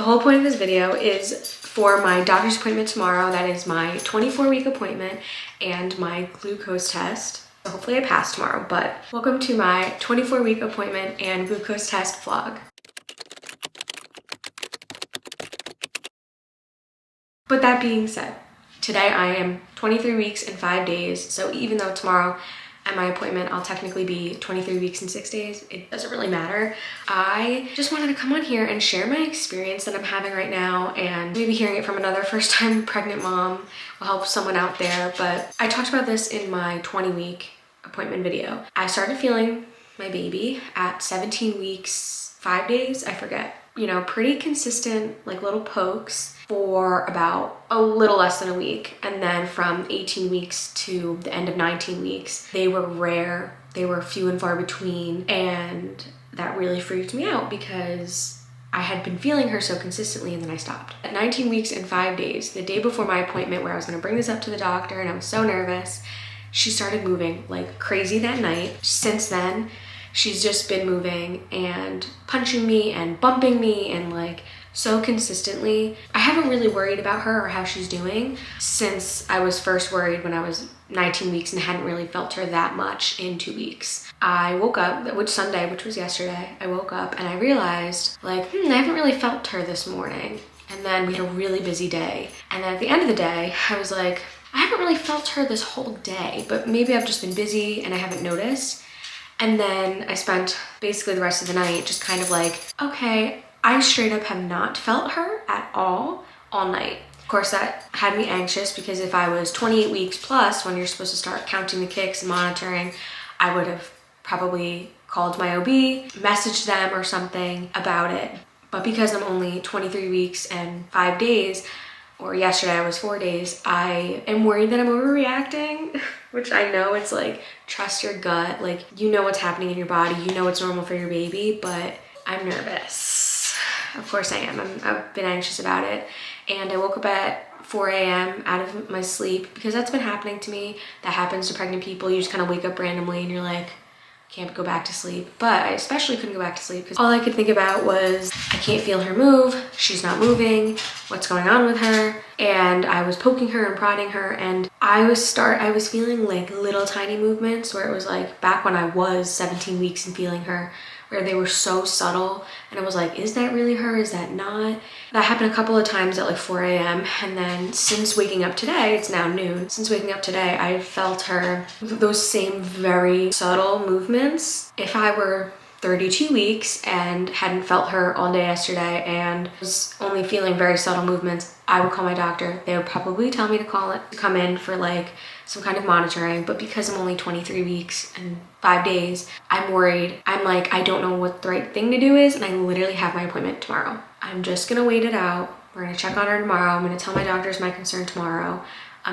The whole point of this video is for my doctor's appointment tomorrow. That is my 24-week appointment and my glucose test. So hopefully I pass tomorrow, but welcome to my 24-week appointment and glucose test vlog. But that being said, today I am 23 weeks and 5 days. So even though tomorrow at my appointment, I'll technically be 23 weeks and 6 days. It doesn't really matter. I just wanted to come on here and share my experience that I'm having right now, and maybe hearing it from another first-time pregnant mom will help someone out there. But I talked about this in my 20-week appointment video. I started feeling my baby at 17 weeks, 5 days, I forget. You know, pretty consistent, like little pokes for about a little less than a week. And then from 18 weeks to the end of 19 weeks, they were rare. They were few and far between. And that really freaked me out because I had been feeling her so consistently, and then I stopped. At 19 weeks and 5 days, the day before my appointment where I was gonna bring this up to the doctor and I was so nervous, she started moving like crazy that night. Since then, she's just been moving and punching me and bumping me and like so consistently. I haven't really worried about her or how she's doing since I was first worried when I was 19 weeks and hadn't really felt her that much in 2 weeks. I woke up, Sunday, which was yesterday, I woke up and I realized like, I haven't really felt her this morning. And then we had a really busy day. And then at the end of the day, I was like, I haven't really felt her this whole day, but maybe I've just been busy and I haven't noticed. And then I spent basically the rest of the night just kind of like, okay, I straight up have not felt her at all night. Of course, that had me anxious because if I was 28 weeks plus when you're supposed to start counting the kicks and monitoring, I would have probably called my OB, messaged them or something about it. But because I'm only 23 weeks and 5 days, or yesterday I was 4 days, I am worried that I'm overreacting, which I know it's like, trust your gut. Like, you know what's happening in your body, you know what's normal for your baby, but I'm nervous. Of course I am. I've been anxious about it. And I woke up at 4 a.m. out of my sleep because that's been happening to me. That happens to pregnant people. You just kind of wake up randomly and you're like, can't go back to sleep. But I especially couldn't go back to sleep because all I could think about was, I can't feel her move, she's not moving, what's going on with her? And I was poking her and prodding her, and I was feeling like little tiny movements where it was like back when I was 17 weeks and feeling her, where they were so subtle, and I was like, is that really her? Is that not? That happened a couple of times at like 4 a.m. And then since waking up today, it's now noon. Since waking up today, I felt her, those same very subtle movements. If I were 32 weeks and hadn't felt her all day yesterday and was only feeling very subtle movements, I would call my doctor. They would probably tell me to come in for like some kind of monitoring, but because I'm only 23 weeks and 5 days, I'm worried. I'm like, I don't know what the right thing to do is, and I literally have my appointment tomorrow. I'm just gonna wait it out. We're gonna check on her tomorrow. I'm gonna tell my doctors my concern tomorrow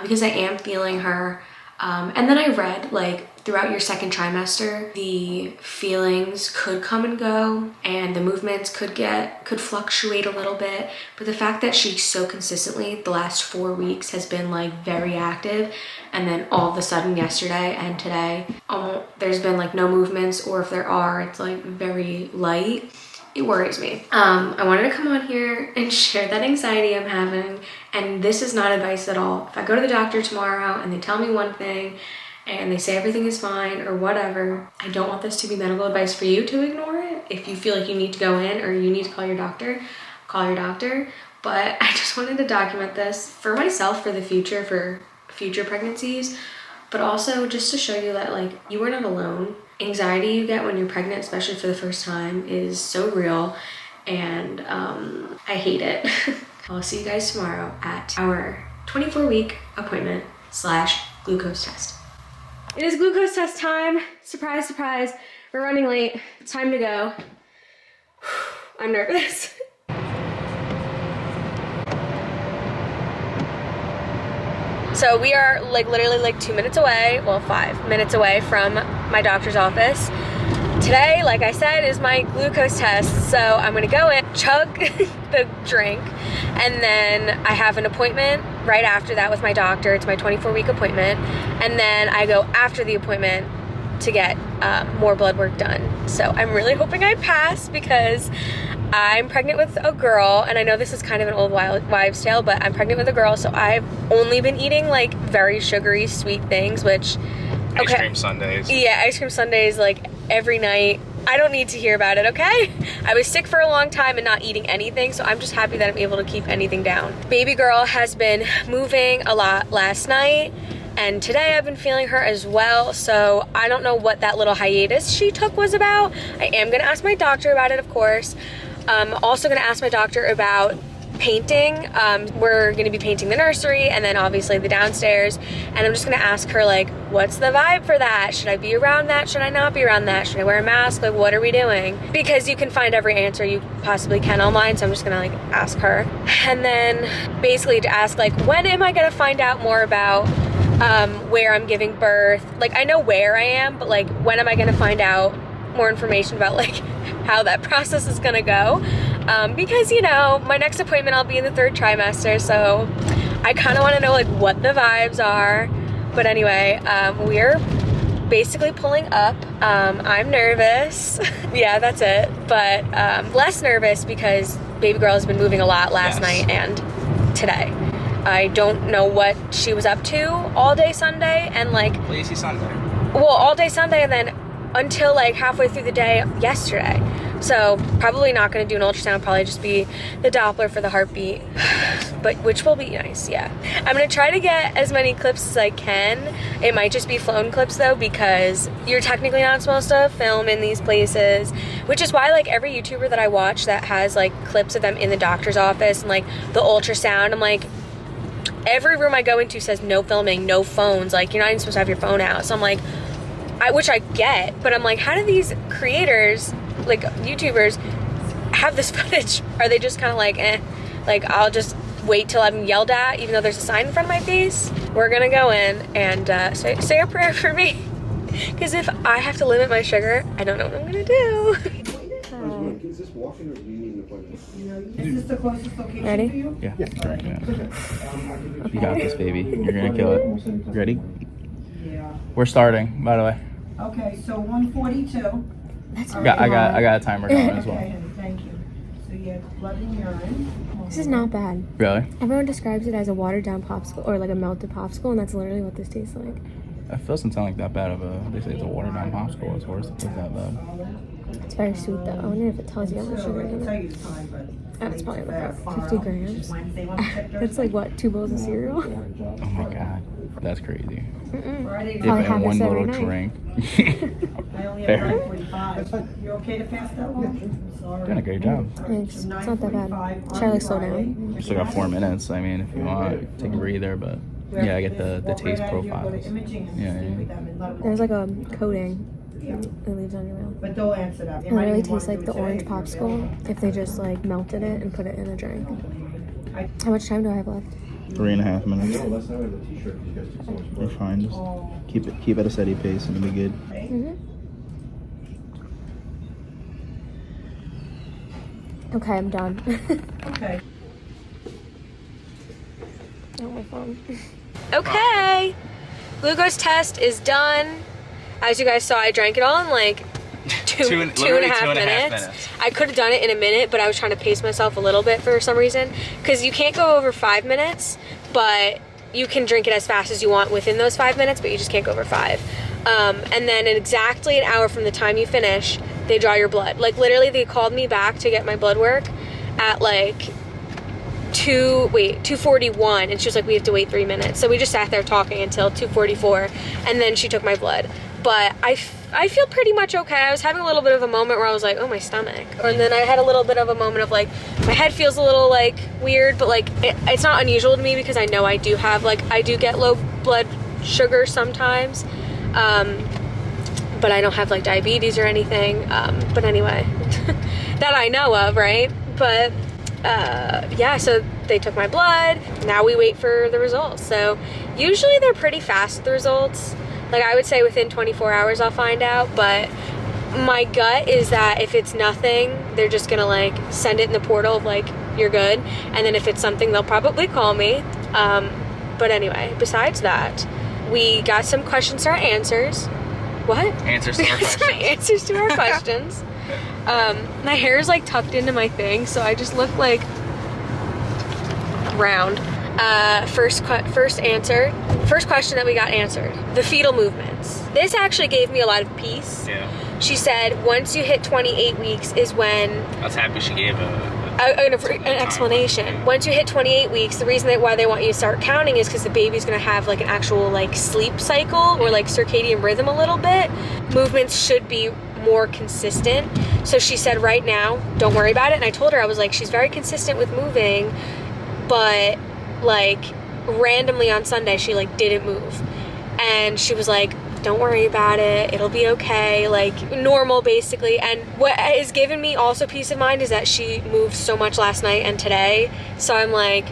because I am feeling her. And then I read like throughout your second trimester, the feelings could come and go and the movements could fluctuate a little bit. But the fact that she so consistently the last 4 weeks has been like very active, and then all of a sudden yesterday and today, there's been like no movements, or if there are, it's like very light. It worries me. I wanted to come on here and share that anxiety I'm having, and this is not advice at all. If I go to the doctor tomorrow and they tell me one thing and they say everything is fine or whatever, I don't want this to be medical advice for you to ignore it. If you feel like you need to go in or you need to call your doctor, call your doctor. But I just wanted to document this for myself, for the future, for future pregnancies, but also just to show you that like, you are not alone. Anxiety you get when you're pregnant, especially for the first time, is so real, and I hate it. I'll see you guys tomorrow at our 24-week appointment / glucose test. It is glucose test time. Surprise, surprise. We're running late. It's time to go. I'm nervous. So we are like literally like 2 minutes away, well 5 minutes away from my doctor's office. Today, like I said, is my glucose test. So I'm gonna go in, chug the drink, and then I have an appointment right after that with my doctor. It's my 24-week appointment. And then I go after the appointment to get more blood work done. So I'm really hoping I pass because I'm pregnant with a girl, and I know this is kind of an old wives' tale, but I'm pregnant with a girl, so I've only been eating like very sugary, sweet things, which... Ice cream sundaes. Yeah, ice cream sundaes like every night. I don't need to hear about it, okay? I was sick for a long time and not eating anything, so I'm just happy that I'm able to keep anything down. Baby girl has been moving a lot last night, and today I've been feeling her as well, so I don't know what that little hiatus she took was about. I am gonna ask my doctor about it, of course. I'm also gonna ask my doctor about painting. We're gonna be painting the nursery and then obviously the downstairs, and I'm just gonna ask her like, what's the vibe for that? Should I be around that? Should I not be around that? Should I wear a mask? Like, what are we doing? Because you can find every answer you possibly can online, so I'm just gonna like ask her. And then basically to ask like, when am I gonna find out more about where I'm giving birth? Like, I know where I am, but like, when am I gonna find out more information about like how that process is gonna go? Because, you know, my next appointment, I'll be in the 3rd trimester, so I kind of want to know, like, what the vibes are. But anyway, we're basically pulling up. I'm nervous. Yeah, that's it. But less nervous because baby girl has been moving a lot last night and today. I don't know what she was up to all day Sunday and, like... Lazy Sunday. Well, all day Sunday and then until, like, halfway through the day yesterday. So probably not going to do an ultrasound, probably just be the Doppler for the heartbeat, but which will be nice, yeah. I'm going to try to get as many clips as I can. It might just be phone clips though, because you're technically not supposed to film in these places, which is why like every YouTuber that I watch that has like clips of them in the doctor's office and like the ultrasound, I'm like, every room I go into says no filming, no phones, like you're not even supposed to have your phone out. So I'm like, which I get, but I'm like, how do these creators, like YouTubers, have this footage? Are they just kind of like, like I'll just wait till I'm yelled at even though there's a sign in front of my face? We're gonna go in and say a prayer for me, because if I have to limit my sugar, I don't know what I'm gonna do. Is this walking or do you need an appointment? Is this the closest location Ready? for you? Yeah, correct. Yeah. You got this, baby. You're gonna kill it. You ready? Yeah. We're starting, by the way. Okay, so 142. That's I got a timer going as well. Okay, honey, thank you. So you have blood and urine. This is not bad. Really? Everyone describes it as a watered down popsicle or like a melted popsicle, and that's literally what this tastes like. It doesn't sound like that bad of a. They say it's a watered down popsicle. It's worse. It's that bad. It's very sweet though. I wonder if it tells you how much sugar I in can tell it. you the time, but Oh, it's probably like about 50 grams. Wednesday, want to check That's like what, 2 bowls of cereal? Oh my god, that's crazy. Friday. Dip Probably it have in one this every little night. drink. I only have Fair. 9:45. You okay to fast that long? I'm sorry. Doing a great job. Thanks. It's not that bad. 9:45 Should I like slow on Friday. down? You still got 4 minutes. I mean, if you want, take a breather. But yeah, I get the Walk right taste out of here, go to profiles. imaging and Yeah, speak yeah. with them and let them know. There's like a coating Yeah. that leaves on your mouth. But they'll answer that. They It might really even tastes wanna like do the it orange today if you're popsicle available. if they just like melted it and put it in a drink. I- How much time do I have left? 3.5 minutes. Last night I had a t-shirt because you guys took so much You're blood. fine. Just Oh, keep at a steady pace and it'll be good. Mm-hmm. Okay, I'm done. okay. Oh, my phone. Okay, glucose test is done. As you guys saw, I drank it all in like two and a half minutes. I could have done it in a minute, but I was trying to pace myself a little bit for some reason, because you can't go over 5 minutes, but you can drink it as fast as you want within those 5 minutes, but you just can't go over 5. And then in exactly an hour from the time you finish, they draw your blood. Like literally, they called me back to get my blood work at like 2:41, and she was like, we have to wait 3 minutes. So we just sat there talking until 2:44, and then she took my blood. But I feel pretty much okay. I was having a little bit of a moment where I was like, oh, my stomach. And then I had a little bit of a moment of like, my head feels a little like weird, but like it's not unusual to me because I know I do have like, I do get low blood sugar sometimes. But I don't have like diabetes or anything. But anyway, that I know of, right? But yeah, so they took my blood. Now we wait for the results. So usually they're pretty fast with the results. Like I would say within 24 hours I'll find out, but my gut is that if it's nothing, they're just gonna like send it in the portal of like, you're good. And then if it's something, they'll probably call me. But anyway, besides that, we got some questions to our answers. What? Answers to We our got some questions. answers to our questions. My hair is like tucked into my thing, so I just look like round. First question that we got answered. The fetal movements. This actually gave me a lot of peace. Yeah. She said once you hit 28 weeks is when... I was happy she gave an explanation. Once you hit 28 weeks, the reason why they want you to start counting is because the baby's going to have like an actual like sleep cycle or like circadian rhythm a little bit. Movements should be more consistent. So she said right now, don't worry about it. And I told her, I was like, she's very consistent with moving, but like randomly on Sunday she like didn't move. And she was like, don't worry about it, it'll be okay, like normal basically. And what has given me also peace of mind is that she moved so much last night and today, so I'm like,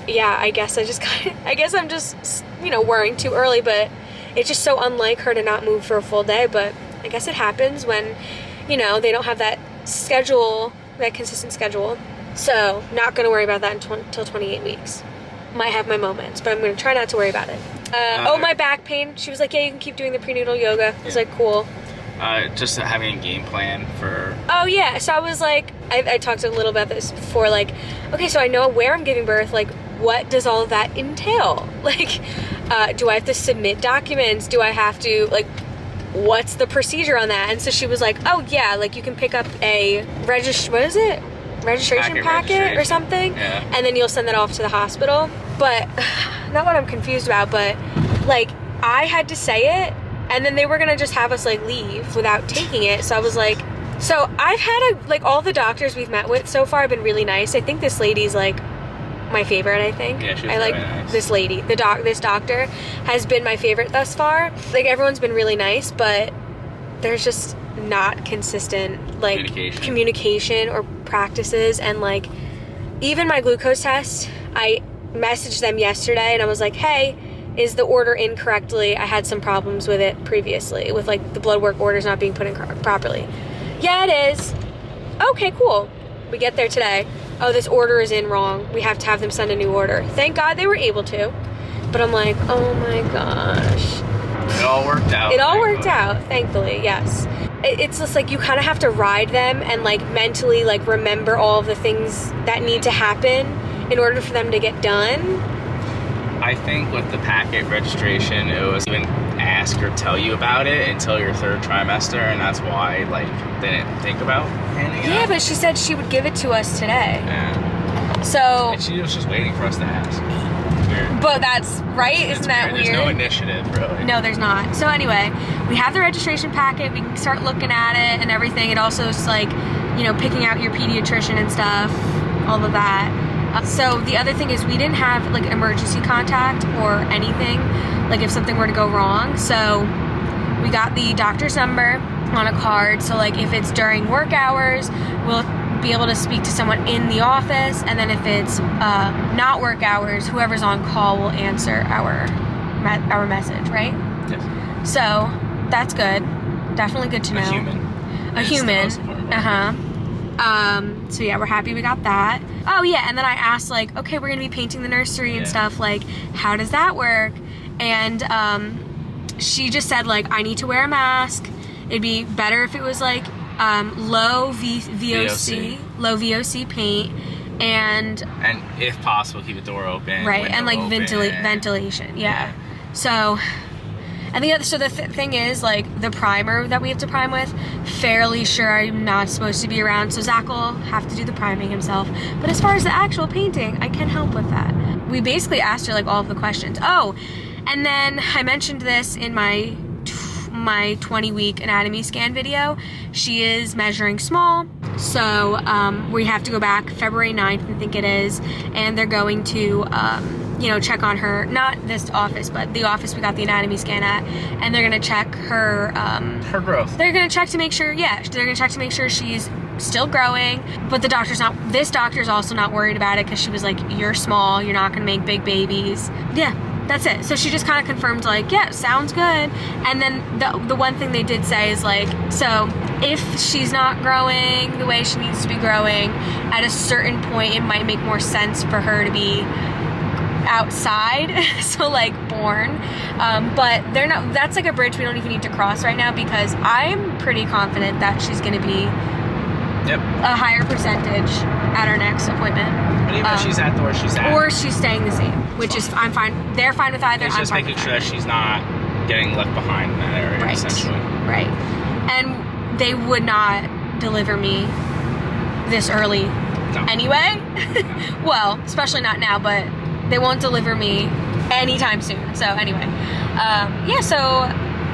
yeah, I guess I'm just, you know, worrying too early, but it's just so unlike her to not move for a full day. But I guess it happens when, you know, they don't have that schedule, that consistent schedule. So not gonna worry about that until 28 weeks. Might have my moments, but I'm gonna try not to worry about it. My back pain. She was like, yeah, you can keep doing the prenatal yoga. I was like, cool. Just having a game plan for... Oh, yeah. So I was like, I talked a little about this before, like, okay, so I know where I'm giving birth. Like, what does all of that entail? Like, do I have to submit documents? Do I have to, like, what's the procedure on that? And so she was like, oh, yeah, like, you can pick up a registration packet or something, yeah. And then you'll send that off to the hospital. But not what I'm confused about, but like I had to say it, and then they were gonna just have us like leave without taking it. So I was like, so I've had like all the doctors we've met with so far have been really nice. I think this lady's like my favorite. I think yeah, I like nice. This lady. This doctor has been my favorite thus far. Like everyone's been really nice, but there's just not consistent like communication or practices. And like even my glucose test, I messaged them yesterday and I was like, hey, is the order incorrectly? I had some problems with it previously with like the blood work orders not being put in properly. Yeah, it is. Okay, cool. We get there today. Oh, this order is in wrong. We have to have them send a new order. Thank God they were able to. But I'm like, oh my gosh. It all worked out. It all worked out, thankfully, yes. It's just like you kind of have to ride them and like mentally like remember all of the things that need to happen in order for them to get done. I think with the packet registration, it was even ask or tell you about it until your third trimester, and that's why like they didn't think about handing it Yeah, out. but she said she would give it to us today. Yeah. So. And she was just waiting for us to ask. Weird. But that's right, isn't that weird? There's no initiative, really. No, there's not. So anyway, we have the registration packet. We can start looking at it and everything. It also is like, you know, picking out your pediatrician and stuff, all of that. So the other thing is we didn't have like emergency contact or anything, like if something were to go wrong. So we got the doctor's number on a card. So like if it's during work hours, we'll be able to speak to someone in the office. And then if it's not work hours, whoever's on call will answer our message, right? Yes. So that's good. Definitely good to know. A human. So yeah, we're happy we got that. Oh yeah, and then I asked like, okay, we're gonna be painting the nursery and stuff, like how does that work? And she just said like, I need to wear a mask. It'd be better if it was like low VOC paint, and if possible keep the door open, right, and like ventilation. Yeah. So and the thing is, like, the primer that we have to prime with, fairly sure I'm not supposed to be around, so Zach will have to do the priming himself. But as far as the actual painting, I can help with that. We basically asked her, like, all of the questions. Oh, and then I mentioned this in my 20-week anatomy scan video. She is measuring small, so we have to go back February 9th, I think it is, and they're going to... check on her, not this office, but the office we got the anatomy scan at, and they're gonna check her growth. They're gonna check to make sure, she's still growing, but this doctor's also not worried about it because she was like, you're small, you're not gonna make big babies. Yeah, that's it. So she just kind of confirmed like, yeah, sounds good. And then the one thing they did say is like, so if she's not growing the way she needs to be growing, at a certain point it might make more sense for her to be outside, so like Bourne, but they're not, that's like a bridge we don't even need to cross right now because I'm pretty confident that she's gonna be a higher percentage at our next appointment. But even if she's at where she's at. Or she's staying the same, which is, I'm fine. They're fine with either. It's I'm just fine making with sure that she's not getting left behind in that area, Right. essentially. Right. And they would not deliver me this early anyway. Well, especially not now, but they won't deliver me anytime soon. So anyway, yeah, so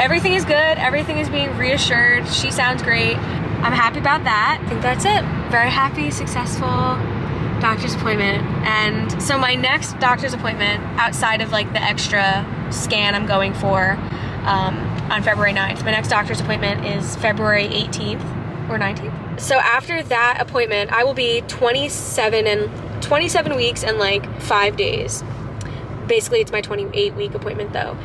everything is good. Everything is being reassured. She sounds great. I'm happy about that. I think that's it. Very happy, successful doctor's appointment. And so my next doctor's appointment, outside of like the extra scan I'm going for on February 9th, my next doctor's appointment is February 18th or 19th. So after that appointment, I will be 27 weeks and like 5 days. Basically, it's my 28-week appointment though.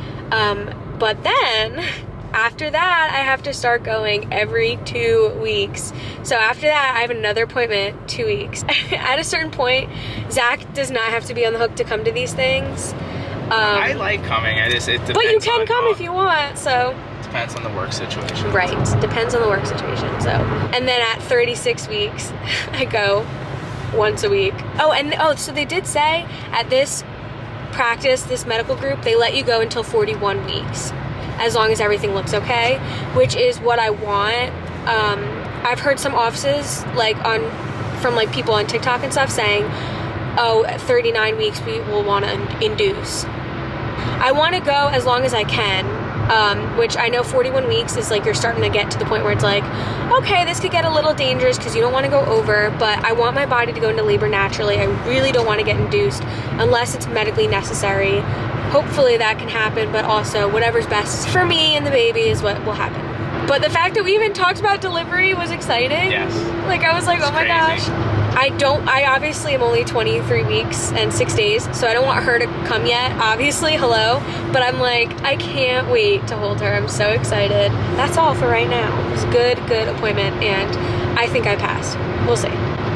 But then after that, I have to start going every 2 weeks. So after that, I have another appointment 2 weeks. At a certain point, Zach does not have to be on the hook to come to these things. I like coming. It depends. But you can come if you want. So depends on the work situation. right, depends on the work situation. So, and then at 36 weeks, I go once a week. So they did say at this practice, this medical group, they let you go until 41 weeks. As long as everything looks okay, which is what I want. I've heard some offices from people on TikTok and stuff saying, oh, at 39 weeks we will want to induce. I want to go as long as I can, which I know 41 weeks is like you're starting to get to the point where it's like, okay, this could get a little dangerous because you don't want to go over, but I want my body to go into labor naturally. I really don't want to get induced unless it's medically necessary. Hopefully that can happen, but also whatever's best for me and the baby is what will happen. But the fact that we even talked about delivery was exciting. Yes. Like I was like, oh my gosh. I obviously am only 23 weeks and 6 days, so I don't want her to come yet, obviously, hello. But I'm like, I can't wait to hold her. I'm so excited. That's all for right now. It was a good appointment, and I think I passed. We'll see,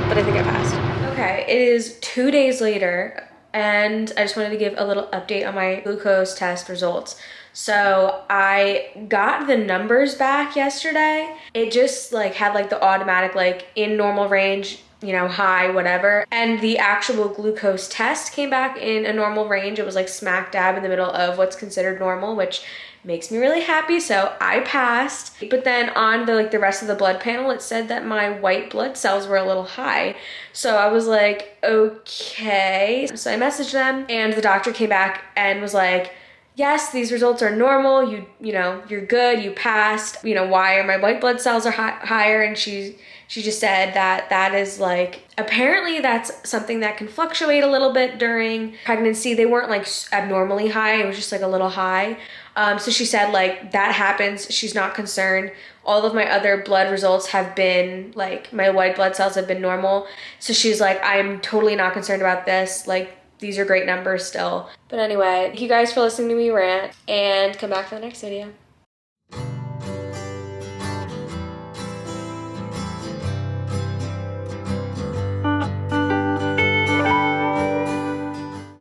but I think I passed. Okay, it is 2 days later, and I just wanted to give a little update on my glucose test results. So I got the numbers back yesterday. It just had the automatic in normal range, high, whatever. And the actual glucose test came back in a normal range. It was smack dab in the middle of what's considered normal, which makes me really happy. So I passed. But then on the rest of the blood panel, it said that my white blood cells were a little high. So I was like, okay. So I messaged them, and the doctor came back and was like, yes, these results are normal. You're good. You passed. Why are my white blood cells are higher? And she just said that is apparently that's something that can fluctuate a little bit during pregnancy. They weren't abnormally high. It was just a little high. So she said that happens. She's not concerned. All of my other blood results have been my white blood cells have been normal. So she's like, I'm totally not concerned about this. These are great numbers still. But anyway, thank you guys for listening to me rant, and come back for the next video.